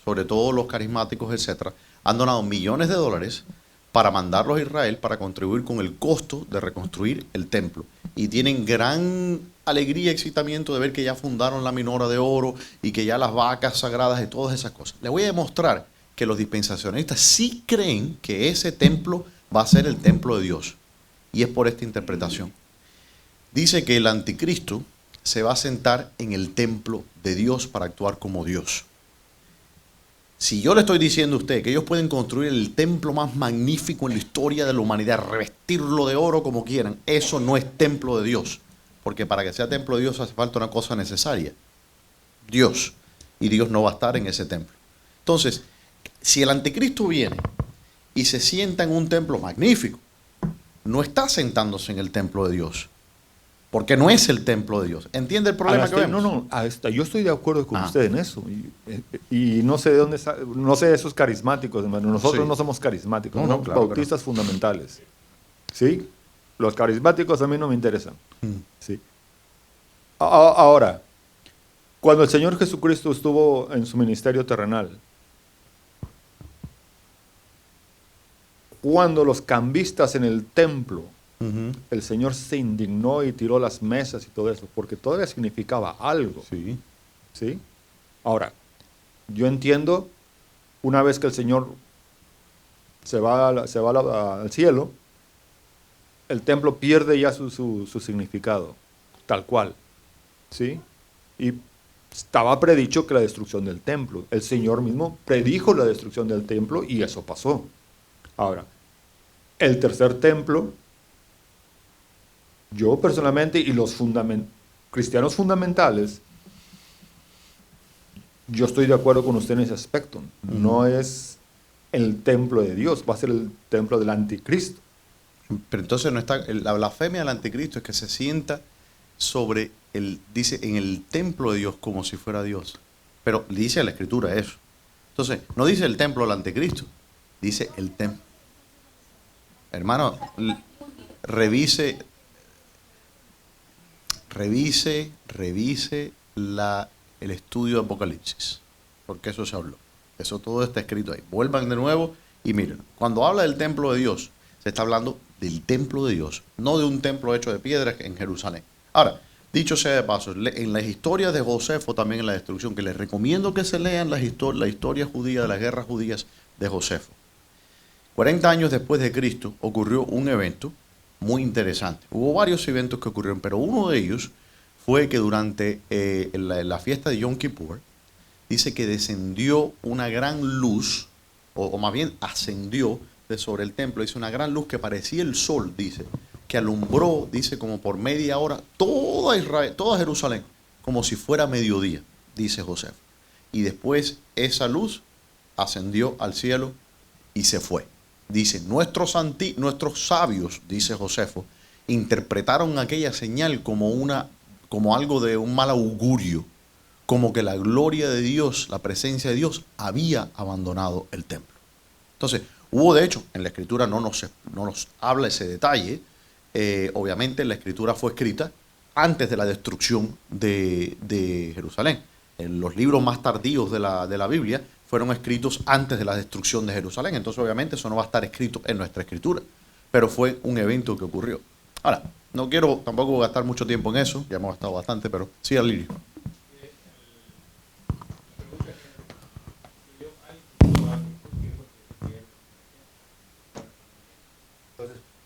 sobre todo los carismáticos, etcétera, han donado millones de dólares para mandarlos a Israel para contribuir con el costo de reconstruir el templo. Y tienen gran alegría y excitamiento de ver que ya fundaron la minora de oro y que ya las vacas sagradas y todas esas cosas. Les voy a demostrar que los dispensacionalistas sí creen que ese templo va a ser el templo de Dios. Y es por esta interpretación. Dice que el anticristo se va a sentar en el templo de Dios para actuar como Dios. Si yo le estoy diciendo a usted que ellos pueden construir el templo más magnífico en la historia de la humanidad, revestirlo de oro como quieran, eso no es templo de Dios. Porque para que sea templo de Dios hace falta una cosa necesaria: Dios. Y Dios no va a estar en ese templo. Entonces, si el anticristo viene y se sienta en un templo magnífico, no está sentándose en el templo de Dios. Porque no es el templo de Dios. ¿Entiende el problema que vemos? Yo estoy de acuerdo con usted en eso. Y no sé de dónde no sé de esos carismáticos, hermano. Nosotros no somos carismáticos, no, claro, bautistas fundamentales. ¿Sí? Los carismáticos a mí no me interesan. ¿Sí? Ahora, cuando el Señor Jesucristo estuvo en su ministerio terrenal, cuando los cambistas en el templo, Ujú. el Señor se indignó y tiró las mesas y todo eso, porque todavía significaba algo. Sí. ¿Sí? Ahora, yo entiendo, una vez que el Señor se va al cielo, el templo pierde ya su significado, tal cual. ¿Sí? Y estaba predicho que la destrucción del templo. El Señor mismo predijo la destrucción del templo y eso pasó. Ahora, el tercer templo, yo personalmente y los cristianos fundamentales, yo estoy de acuerdo con usted en ese aspecto. No es el templo de Dios, va a ser el templo del anticristo. Pero entonces no está, la blasfemia del anticristo es que se sienta sobre dice, en el templo de Dios como si fuera Dios. Pero dice la escritura eso. Entonces, no dice el templo del anticristo, dice el templo. Hermano, revise el estudio de Apocalipsis, porque eso se habló. Eso todo está escrito ahí. Vuelvan de nuevo y miren, cuando habla del templo de Dios, se está hablando del templo de Dios, no de un templo hecho de piedra en Jerusalén. Ahora, dicho sea de paso, en las historias de Josefo, también en la destrucción, que les recomiendo que se lean la historia judía de las guerras judías de Josefo. 40 años después de Cristo ocurrió un evento muy interesante. Hubo varios eventos que ocurrieron, pero uno de ellos fue que durante la fiesta de Yom Kippur, dice que descendió una gran luz, o más bien ascendió de sobre el templo, dice una gran luz que parecía el sol, dice, que alumbró, dice, como por media hora toda Israel, toda Jerusalén, como si fuera mediodía, dice Josefo. Y después esa luz ascendió al cielo y se fue. Dice, nuestros sabios, dice Josefo, interpretaron aquella señal como algo de un mal augurio, como que la gloria de Dios, la presencia de Dios, había abandonado el templo. Entonces, hubo de hecho, en la escritura no nos habla ese detalle, obviamente la escritura fue escrita antes de la destrucción de Jerusalén. En los libros más tardíos de la Biblia fueron escritos antes de la destrucción de Jerusalén, entonces obviamente eso no va a estar escrito en nuestra escritura, pero fue un evento que ocurrió. Ahora, no quiero tampoco gastar mucho tiempo en eso, ya hemos gastado bastante, pero sí, Alirio.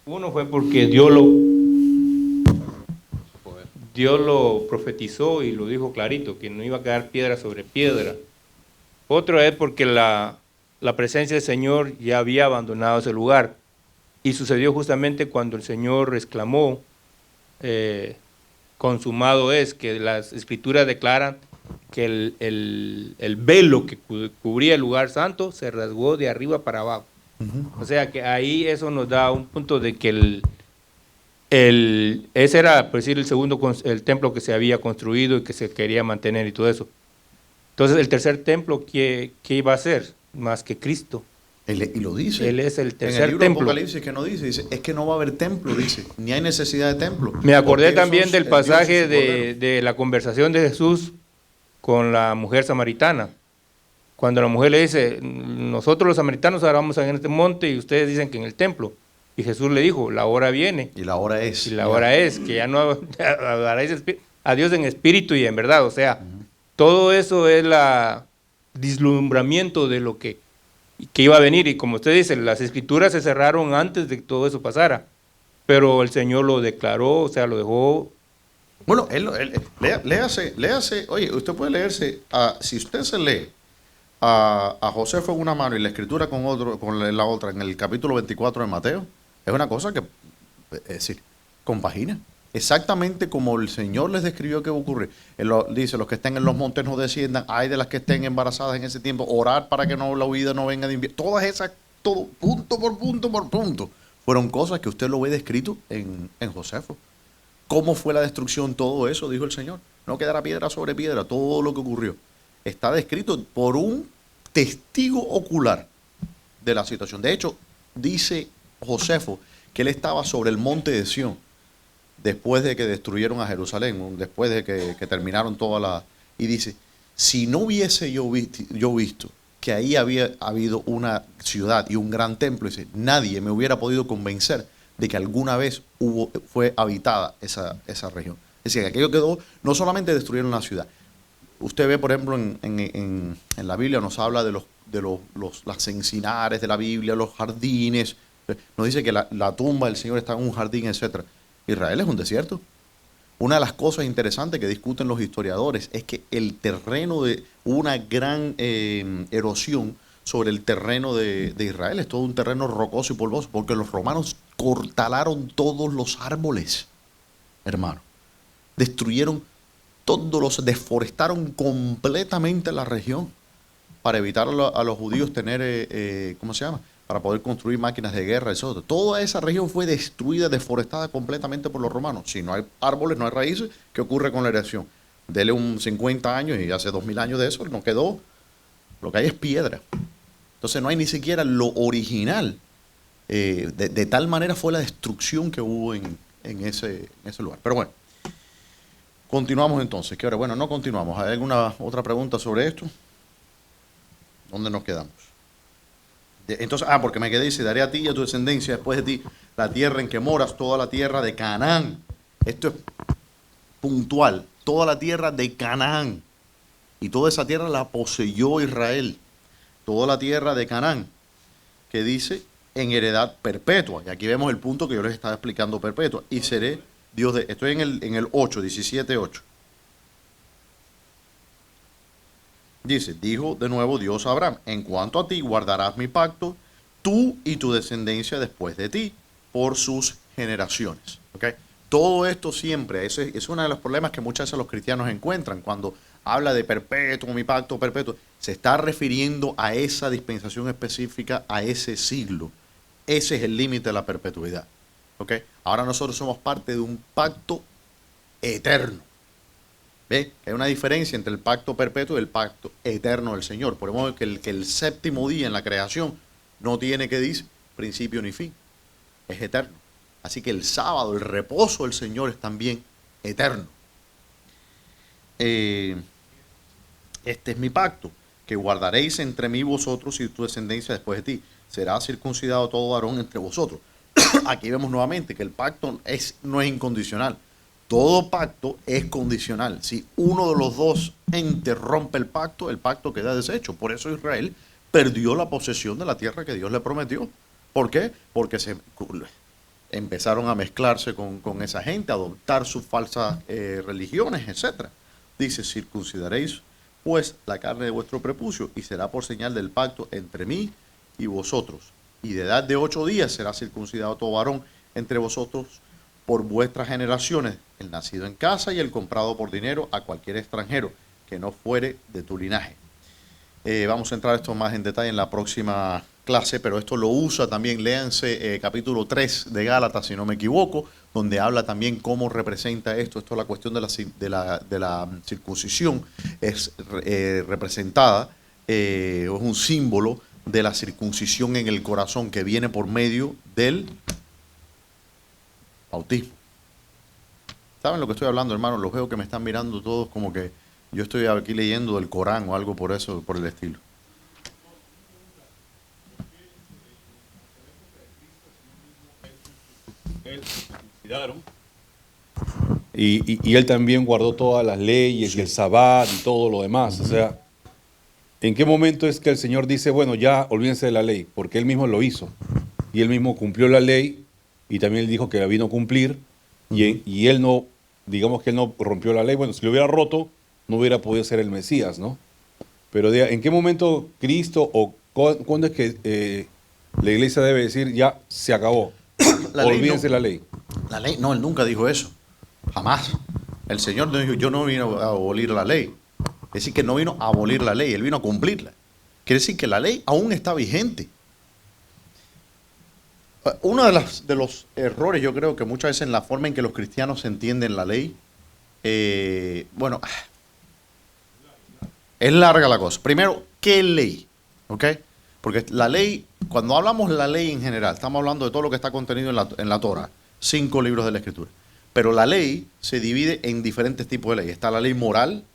Uno fue porque Dios lo profetizó y lo dijo clarito, que no iba a quedar piedra sobre piedra. Otro es porque la presencia del Señor ya había abandonado ese lugar. Y sucedió justamente cuando el Señor exclamó, consumado es, que las escrituras declaran que el velo que cubría el lugar santo se rasgó de arriba para abajo. O sea que ahí eso nos da un punto de que ese era, por decir, el templo que se había construido y que se quería mantener y todo eso. Entonces, el tercer templo, ¿qué iba a ser? Más que Cristo. Y lo dice. Él es el en tercer el libro templo. de Apocalipsis que no dice, es que no va a haber templo, dice, ni hay necesidad de templo. Me acordé Porque también esos- del el Dios y pasaje su Cordero. de la conversación de Jesús con la mujer samaritana. Cuando la mujer le dice, nosotros los samaritanos adoramos en este monte y ustedes dicen que en el templo. Y Jesús le dijo, la hora viene Y la hora es. y la hora es, que ya no adoraréis a Dios en espíritu y en verdad. O sea, todo eso es la vislumbramiento de lo que iba a venir. Y como usted dice, las escrituras se cerraron antes de que todo eso pasara. Pero el Señor lo declaró, o sea, lo dejó. Bueno, léase, oye, usted puede leerse, si usted se lee a Josefo en una mano y la escritura con la otra en el capítulo 24 de Mateo, es una cosa que, es decir, compagina. Exactamente como el Señor les describió que va a ocurrir. Dice, los que estén en los montes no desciendan, hay de las que estén embarazadas en ese tiempo, orar para que la huida no venga de invierno. Todas esas, todo, punto por punto por punto, fueron cosas que usted lo ve descrito en Josefo. ¿Cómo fue la destrucción? Todo eso, dijo el Señor. No quedará piedra sobre piedra, todo lo que ocurrió. Está descrito por un testigo ocular de la situación. De hecho, dice Josefo que él estaba sobre el monte de Sión después de que destruyeron a Jerusalén, después de que terminaron toda la... Y dice, si no hubiese yo visto que que ahí había habido una ciudad y un gran templo. Dice, nadie me hubiera podido convencer de que alguna vez fue habitada esa región. Es decir, que aquello quedó, no solamente destruyeron la ciudad. Usted ve, por ejemplo, en la Biblia nos habla de las encinares de la Biblia, los jardines. Nos dice que la tumba del Señor está en un jardín, etc. Israel es un desierto. Una de las cosas interesantes que discuten los historiadores es que el terreno hubo una gran erosión sobre el terreno de Israel. Es todo un terreno rocoso y polvoso, porque los romanos cortalaron todos los árboles, hermano. Destruyeron deforestaron completamente la región para evitar a los judíos tener, ¿cómo se llama? Para poder construir máquinas de guerra, etc. Toda esa región fue destruida, deforestada completamente por los romanos. Si no hay árboles, no hay raíces, ¿qué ocurre con la erosión? Dele un 50 años y hace 2000 años de eso, no quedó. Lo que hay es piedra. Entonces no hay ni siquiera lo original. De tal manera fue la destrucción que hubo en ese lugar. Pero bueno, continuamos entonces. ¿Qué hora? Bueno, no continuamos. ¿Hay alguna otra pregunta sobre esto? ¿Dónde nos quedamos? Entonces, porque me quedé, dice, daré a ti y a tu descendencia después de ti la tierra en que moras, toda la tierra de Canaán. Esto es puntual, toda la tierra de Canaán. Y toda esa tierra la poseyó Israel. Toda la tierra de Canaán, que dice en heredad perpetua. Y aquí vemos el punto que yo les estaba explicando, perpetua. Y seré Dios de... Estoy en el 8, 17:8. Dice, dijo de nuevo Dios a Abraham, en cuanto a ti guardarás mi pacto, tú y tu descendencia después de ti, por sus generaciones. ¿Okay? Todo esto siempre, ese es uno de los problemas que muchas veces los cristianos encuentran cuando habla de perpetuo, mi pacto perpetuo. Se está refiriendo a esa dispensación específica, a ese siglo. Ese es el límite de la perpetuidad. ¿Okay? Ahora nosotros somos parte de un pacto eterno. ¿Ve? Hay una diferencia entre el pacto perpetuo y el pacto eterno del Señor. Por eso que el séptimo día en la creación no tiene, que dice, principio ni fin. Es eterno. Así que el sábado, el reposo del Señor es también eterno. Este es mi pacto, que guardaréis entre mí vosotros y tu descendencia después de ti. Será circuncidado todo varón entre vosotros. Aquí vemos nuevamente que el pacto no es incondicional. Todo pacto es condicional. Si uno de los dos entes rompe el pacto queda deshecho. Por eso Israel perdió la posesión de la tierra que Dios le prometió. ¿Por qué? Porque empezaron a mezclarse con esa gente, a adoptar sus falsas religiones, etc. Dice, circuncidaréis pues la carne de vuestro prepucio y será por señal del pacto entre mí y vosotros. Y de edad de 8 días será circuncidado todo varón entre vosotros por vuestras generaciones, el nacido en casa y el comprado por dinero a cualquier extranjero que no fuere de tu linaje. Vamos a entrar esto más en detalle en la próxima clase, pero esto lo usa también, léanse capítulo 3 de Gálatas, si no me equivoco, donde habla también cómo representa esto. Esto es la cuestión de la circuncisión, es representada, es un símbolo de la circuncisión en el corazón que viene por medio del bautismo. ¿Saben lo que estoy hablando, hermano? Los veo que me están mirando todos como que yo estoy aquí leyendo del Corán o algo por eso, por el estilo. Y él también guardó todas las leyes y el sabbat y todo lo demás. O sea, ¿en qué momento es que el Señor dice, bueno, ya olvídense de la ley? Porque él mismo lo hizo. Y él mismo cumplió la ley y también él dijo que la vino a cumplir. Y él no, digamos que él no rompió la ley. Bueno, si lo hubiera roto, no hubiera podido ser el Mesías, ¿no? Pero ¿en qué momento Cristo o cuándo es que la iglesia debe decir, ya se acabó? Olvídense la ley. La ley, no, él nunca dijo eso. Jamás. El Señor no dijo, yo no vino a abolir la ley. Es decir, que no vino a abolir la ley, él vino a cumplirla. Quiere decir que la ley aún está vigente. Uno de los errores, yo creo que muchas veces en la forma en que los cristianos entienden la ley, bueno, es larga la cosa. Primero, ¿qué ley? ¿Ok? Porque la ley, cuando hablamos de la ley en general, estamos hablando de todo lo que está contenido en la Torah, 5 libros de la Escritura. Pero la ley se divide en diferentes tipos de leyes. Está la ley moral,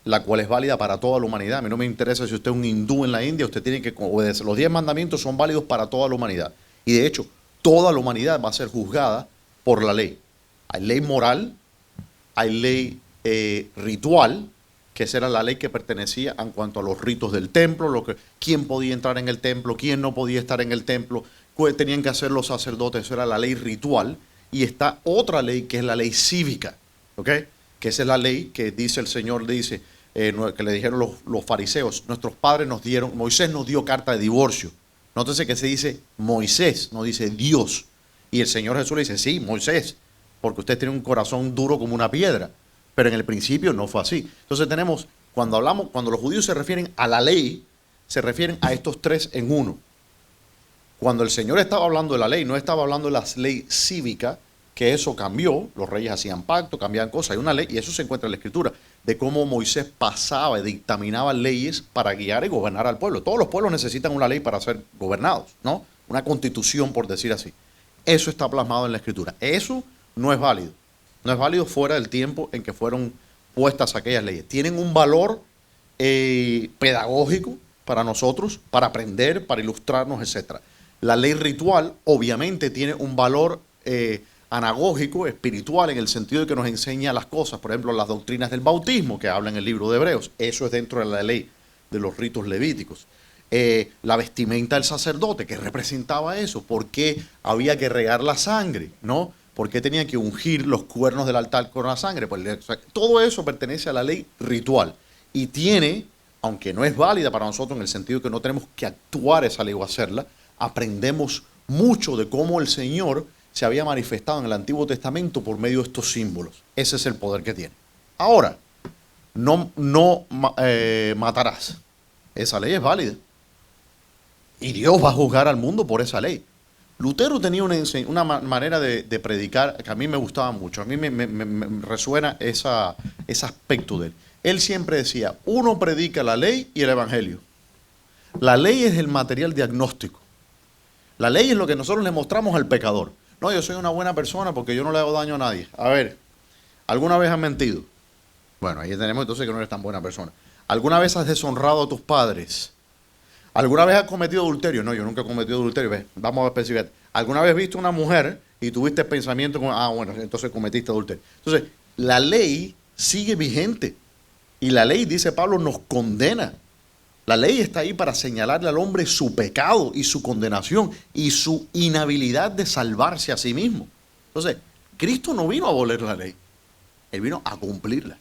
la cual es válida para toda la humanidad. A mí no me interesa si usted es un hindú en la India, usted tiene que obedecer. Los 10 mandamientos son válidos para toda la humanidad. Y de hecho, toda la humanidad va a ser juzgada por la ley. Hay ley moral, hay ley ritual, que esa era la ley que pertenecía en cuanto a los ritos del templo, quién podía entrar en el templo, quién no podía estar en el templo, qué tenían que hacer los sacerdotes, eso era la ley ritual. Y está otra ley que es la ley cívica, ¿ok? Que esa es la ley que dice el Señor, dice, que le dijeron los fariseos, nuestros padres nos dieron, Moisés nos dio carta de divorcio. Nótese que se dice Moisés, no dice Dios. Y el Señor Jesús le dice, sí, Moisés, porque usted tiene un corazón duro como una piedra. Pero en el principio no fue así. Entonces tenemos, cuando los judíos se refieren a la ley, se refieren a estos tres en uno. Cuando el Señor estaba hablando de la ley, no estaba hablando de la ley cívica, que eso cambió, los reyes hacían pacto, cambiaban cosas, hay una ley, y eso se encuentra en la Escritura, de cómo Moisés pasaba y dictaminaba leyes para guiar y gobernar al pueblo. Todos los pueblos necesitan una ley para ser gobernados, ¿no? Una constitución, por decir así. Eso está plasmado en la Escritura. Eso no es válido. No es válido fuera del tiempo en que fueron puestas aquellas leyes. Tienen un valor pedagógico para nosotros, para aprender, para ilustrarnos, etc. La ley ritual obviamente tiene un valor anagógico, espiritual, en el sentido de que nos enseña las cosas. Por ejemplo, las doctrinas del bautismo que habla en el libro de Hebreos. Eso es dentro de la ley de los ritos levíticos. La vestimenta del sacerdote, que representaba eso. ¿Por qué había que regar la sangre? ¿No? ¿Por qué tenían que ungir los cuernos del altar con la sangre? Pues, todo eso pertenece a la ley ritual. Y tiene, aunque no es válida para nosotros en el sentido que no tenemos que actuar esa ley o hacerla, aprendemos mucho de cómo el Señor se había manifestado en el Antiguo Testamento por medio de estos símbolos. Ese es el poder que tiene. Ahora, no matarás. Esa ley es válida. Y Dios va a juzgar al mundo por esa ley. Lutero tenía una manera de predicar que a mí me gustaba mucho. A mí me resuena ese aspecto de él. Él siempre decía, uno predica la ley y el evangelio. La ley es el material diagnóstico. La ley es lo que nosotros le mostramos al pecador. No, yo soy una buena persona porque yo no le hago daño a nadie. A ver, ¿alguna vez has mentido? Bueno, ahí tenemos entonces que no eres tan buena persona. ¿Alguna vez has deshonrado a tus padres? ¿Alguna vez has cometido adulterio? No, yo nunca he cometido adulterio. Vamos a especificar. ¿Alguna vez viste una mujer y tuviste pensamiento como, bueno, entonces cometiste adulterio? Entonces, la ley sigue vigente. Y la ley, dice Pablo, nos condena. La ley está ahí para señalarle al hombre su pecado y su condenación y su inhabilidad de salvarse a sí mismo. Entonces, Cristo no vino a abolir la ley. Él vino a cumplirla.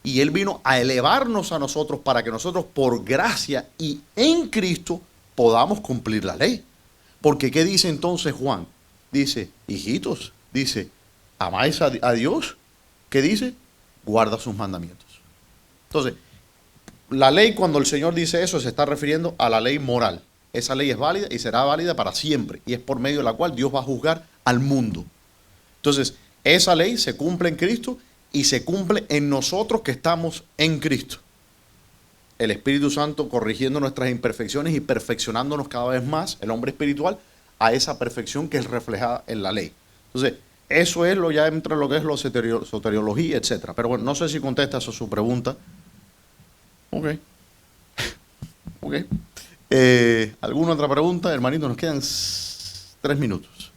Y Él vino a elevarnos a nosotros para que nosotros por gracia y en Cristo podamos cumplir la ley. Porque ¿qué dice entonces Juan? Dice, hijitos, dice, ¿amáis a Dios? ¿Qué dice? Guarda sus mandamientos. Entonces, la ley, cuando el Señor dice eso, se está refiriendo a la ley moral. Esa ley es válida y será válida para siempre. Y es por medio de la cual Dios va a juzgar al mundo. Entonces, esa ley se cumple en Cristo y se cumple en nosotros que estamos en Cristo. El Espíritu Santo corrigiendo nuestras imperfecciones y perfeccionándonos cada vez más, el hombre espiritual, a esa perfección que es reflejada en la ley. Entonces, eso es ya entra en lo que es la soteriología, etc. Pero bueno, no sé si contesta eso su pregunta. Ok. Ok. ¿Alguna otra pregunta? Hermanito, nos quedan 3 minutos.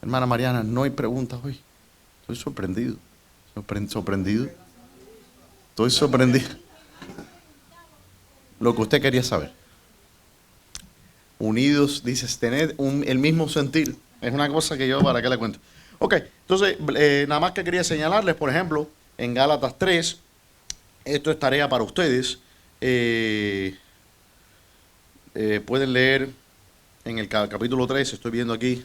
Hermana Mariana, no hay preguntas hoy. Estoy sorprendido. Sorprendido. Estoy sorprendido. Lo que usted quería saber. Unidos, dices, tener el mismo sentir. Es una cosa que yo, ¿para qué le cuento? Ok, entonces, nada más que quería señalarles, por ejemplo, en Gálatas 3, esto es tarea para ustedes. Pueden leer en el capítulo 3, estoy viendo aquí.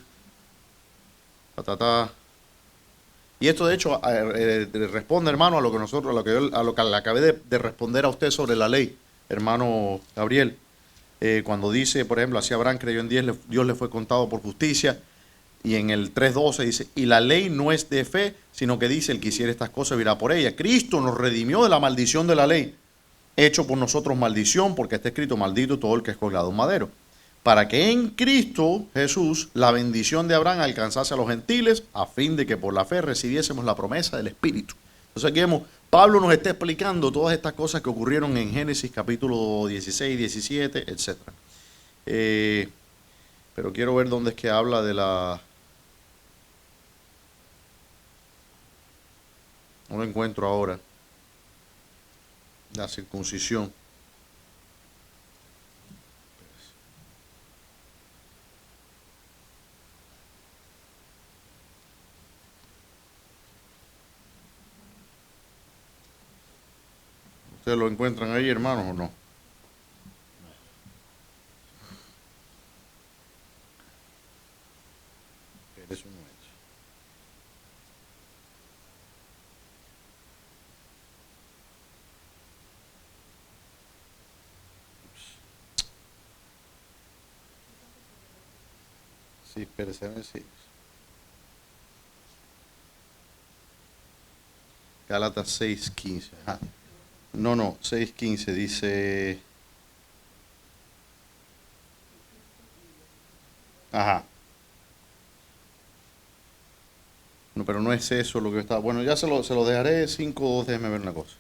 Y esto de hecho responde, hermano, a lo que nosotros, a lo que le acabé de responder a usted sobre la ley, hermano Gabriel. Cuando dice, por ejemplo, así Abraham creyó en Dios le fue contado por justicia. Y en el 3:12 dice, y la ley no es de fe, sino que dice, el que hiciera estas cosas vivirá por ella. Cristo nos redimió de la maldición de la ley, hecho por nosotros maldición, porque está escrito, maldito todo el que es colgado en madero. Para que en Cristo Jesús la bendición de Abraham alcanzase a los gentiles, a fin de que por la fe recibiésemos la promesa del Espíritu. Entonces aquí vemos Pablo nos está explicando todas estas cosas que ocurrieron en Génesis capítulo 16, 17, etc. Pero quiero ver dónde es que habla de la... No lo encuentro ahora. La circuncisión. ¿Ustedes lo encuentran ahí, hermanos, o no? Eso no es. Sí, espérese, a ver si... Gálatas 6:15. Ajá. No, 6:15 dice... Ajá. No, pero no es eso lo que está... Bueno, ya se lo dejaré 5:2, déjeme ver una cosa.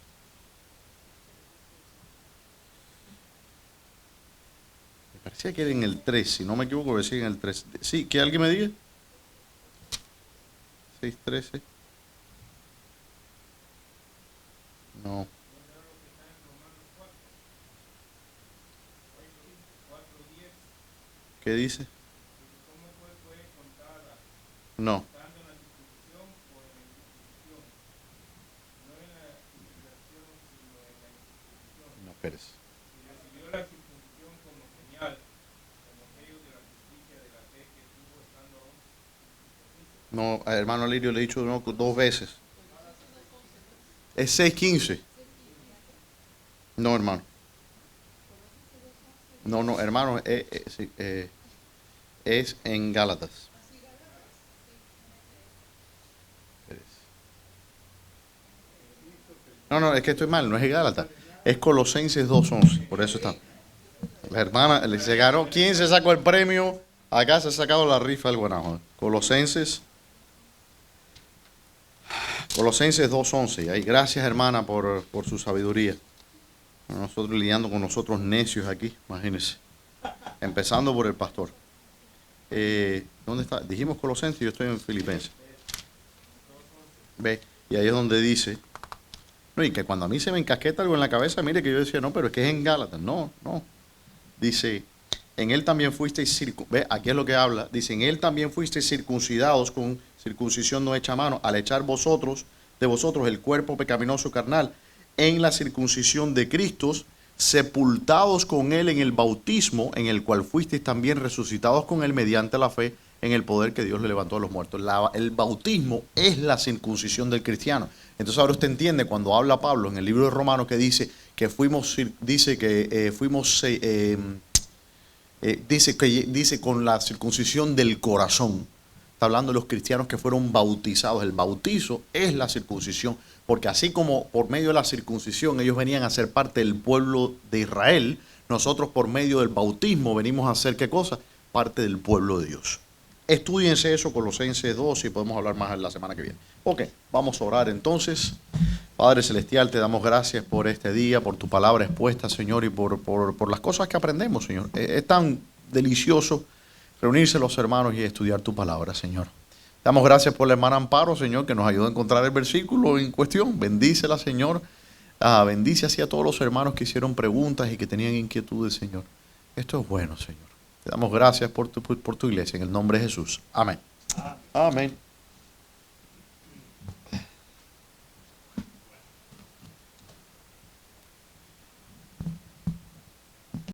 Me parecía que era en el 3, si no me equivoco, decía en el 3. Sí, que alguien me diga. 6:13. No. ¿Qué dice? No. No, espérese. No, hermano Alirio, le he dicho no, 2 veces. Es 6:15. No, hermano. No, hermano, sí, es en Gálatas. No, es que estoy mal, no es en Gálatas. Es Colosenses 2:11, por eso está. La hermana, se ganó. ¿Quién se sacó el premio? Acá se ha sacado la rifa del Guanajo. Colosenses 2:11. Ahí, gracias, hermana, por su sabiduría. Nosotros lidiando con nosotros necios aquí, imagínense. Empezando por el pastor. ¿Dónde está? Dijimos Colosenses y yo estoy en Filipenses. Ve, y ahí es donde dice, no, y que cuando a mí se me encasqueta algo en la cabeza, mire que yo decía, no, pero es que es en Gálatas. No. Dice, en él también fuisteis circuncidados. Ve, aquí es lo que habla. Dice, en él también fuisteis circuncidados con circuncisión no hecha a mano, al echar de vosotros el cuerpo pecaminoso carnal en la circuncisión de Cristo, sepultados con él en el bautismo, en el cual fuisteis también resucitados con él mediante la fe en el poder que Dios le levantó a los muertos. El bautismo es la circuncisión del cristiano. Entonces ahora usted entiende cuando habla Pablo en el libro de Romanos que dice que dice con la circuncisión del corazón. Está hablando de los cristianos que fueron bautizados. El bautizo es la circuncisión, porque así como por medio de la circuncisión ellos venían a ser parte del pueblo de Israel, nosotros por medio del bautismo venimos a ser, ¿qué cosa? Parte del pueblo de Dios. Estúdiense eso, Colosenses 2, y podemos hablar más en la semana que viene. Ok, vamos a orar entonces. Padre Celestial, te damos gracias por este día, por tu palabra expuesta, Señor, y por las cosas que aprendemos, Señor. Es tan delicioso reunirse los hermanos y estudiar tu palabra, Señor. Damos gracias por la hermana Amparo, Señor, que nos ayudó a encontrar el versículo en cuestión. Bendícela, Señor. Bendice así a todos los hermanos que hicieron preguntas y que tenían inquietudes, Señor. Esto es bueno, Señor. Te damos gracias por tu iglesia, en el nombre de Jesús. Amén. Amén.